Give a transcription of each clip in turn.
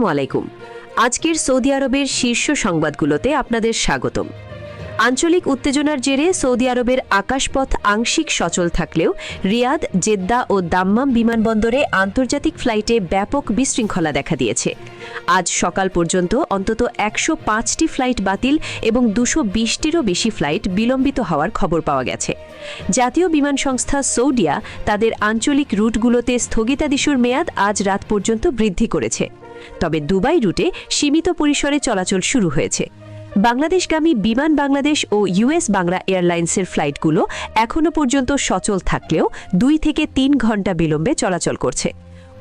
আসসালামু আলাইকুম। আজকের সৌদি আরবের শীর্ষ সংবাদগুলোতে আপনাদের স্বাগতম। আঞ্চলিক উত্তেজনার জেরে সৌদি আরবের আকাশপথ আংশিক সচল থাকলেও রিয়াদ, জেদ্দা ও দাম্মাম বিমানবন্দরে আন্তর্জাতিক ফ্লাইটে ব্যাপক বিশৃঙ্খলা দেখা দিয়েছে। আজ সকাল পর্যন্ত অন্তত ১০৫টি ফ্লাইট বাতিল এবং ২২০টিরও বেশি ফ্লাইট বিলম্বিত হওয়ার খবর পাওয়া গেছে। জাতীয় বিমান সংস্থা সৌদিয়া তাদের আঞ্চলিক রুটগুলোতে স্থগিতাদেশের মেয়াদ আজ রাত পর্যন্ত বৃদ্ধি করেছে। তবে দুবাই রুটে সীমিত পরিসরে চলাচল শুরু হয়েছে। বাংলাদেশগামী বিমান বাংলাদেশ ও ইউএস বাংলা এয়ারলাইন্সের ফ্লাইটগুলো এখনও পর্যন্ত সচল থাকলেও ২ থেকে ৩ ঘণ্টা বিলম্বে চলাচল করছে।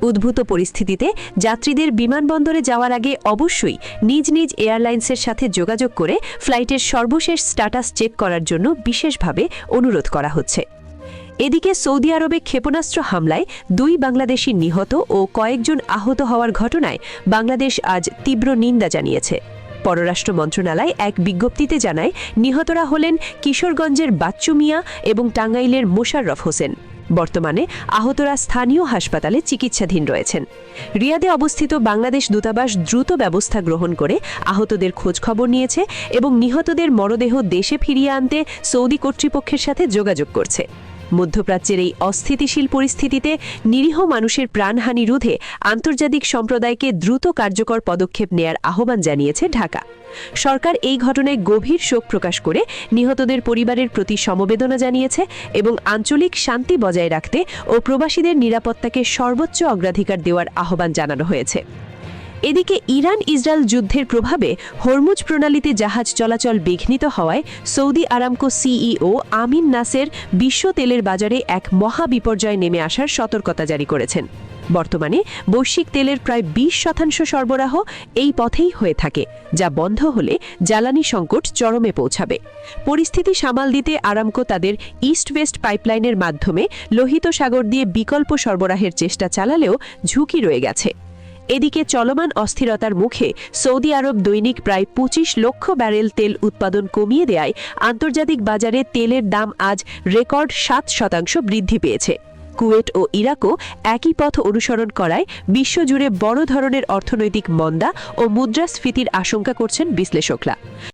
উদ্ভূত পরিস্থিতিতে যাত্রীদের বিমানবন্দরে যাওয়ার আগে অবশ্যই নিজ নিজ এয়ারলাইন্সের সাথে যোগাযোগ করে ফ্লাইটের সর্বশেষ স্ট্যাটাস চেক করার জন্য বিশেষভাবে অনুরোধ করা হচ্ছে। এদিকে সৌদি আরবে ক্ষেপণাস্ত্র হামলায় ২ বাংলাদেশি নিহত ও কয়েকজন আহত হওয়ার ঘটনায় বাংলাদেশ আজ তীব্র নিন্দা জানিয়েছে। পররাষ্ট্র মন্ত্রণালয় এক বিজ্ঞপ্তিতে জানায়, নিহতরা হলেন কিশোরগঞ্জের বাচ্চু মিয়া এবং টাঙ্গাইলের মোশাররফ হোসেন। বর্তমানে আহতরা স্থানীয় হাসপাতালে চিকিৎসাধীন রয়েছেন। রিয়াদে অবস্থিত বাংলাদেশ দূতাবাস দ্রুত ব্যবস্থা গ্রহণ করে আহতদের খোঁজখবর নিয়েছে এবং নিহতদের মরদেহ দেশে ফিরিয়ে আনতে সৌদি কর্তৃপক্ষের সাথে যোগাযোগ করছে। মধ্যপ্রাচ্যের এই অস্থিতিশীল পরিস্থিতিতে নিরীহ মানুষের প্রাণহানি রোধে আন্তর্জাতিক সম্প্রদায়কে দ্রুত কার্যকর পদক্ষেপ নেয়ার আহ্বান জানিয়েছে ঢাকা। সরকার এই ঘটনায় গভীর শোক প্রকাশ করে নিহতদের পরিবারের প্রতি সমবেদনা জানিয়েছে এবং আঞ্চলিক শান্তি বজায় রাখতে ও প্রবাসীদের নিরাপত্তাকে সর্বোচ্চ অগ্রাধিকার দেওয়ার আহ্বান জানানো হয়েছে। এদিকে ইরান ইসরায়েল যুদ্ধের প্রভাবে হরমুজ প্রণালীতে জাহাজ চলাচল বিঘ্নিত হওয়ায় সৌদি আরামকো সিইও আমিন নাসের বিশ্ব তেলের বাজারে এক মহা বিপর্যয় নেমে আসার সতর্কতা জারি করেছেন। বর্তমানে বৈশ্বিক তেলের প্রায় ২০% সরবরাহ এই পথেই হয়ে থাকে, যা বন্ধ হলে জ্বালানি সংকট চরমে পৌঁছাবে। পরিস্থিতি সামাল দিতে আরামকো তাদের ইস্ট ওয়েস্ট পাইপলাইনের মাধ্যমে লোহিত সাগর দিয়ে বিকল্প সরবরাহের চেষ্টা চালালেও ঝুঁকি রয়ে গেছে। এদিকে চলমান অস্থিরতার মুখে সৌদি আরব দৈনিক প্রায় ২৫ লক্ষ ব্যারেল তেল উৎপাদন কমিয়ে দেয়ায় আন্তর্জাতিক বাজারে তেলের দাম আজ রেকর্ড ৭% বৃদ্ধি পেয়েছে। কুয়েট ও ইরাকও একই পথ অনুসরণ করায় বিশ্বজুড়ে বড় ধরনের অর্থনৈতিক মন্দা ও মুদ্রাস্ফীতির আশঙ্কা করছেন বিশ্লেষকরা।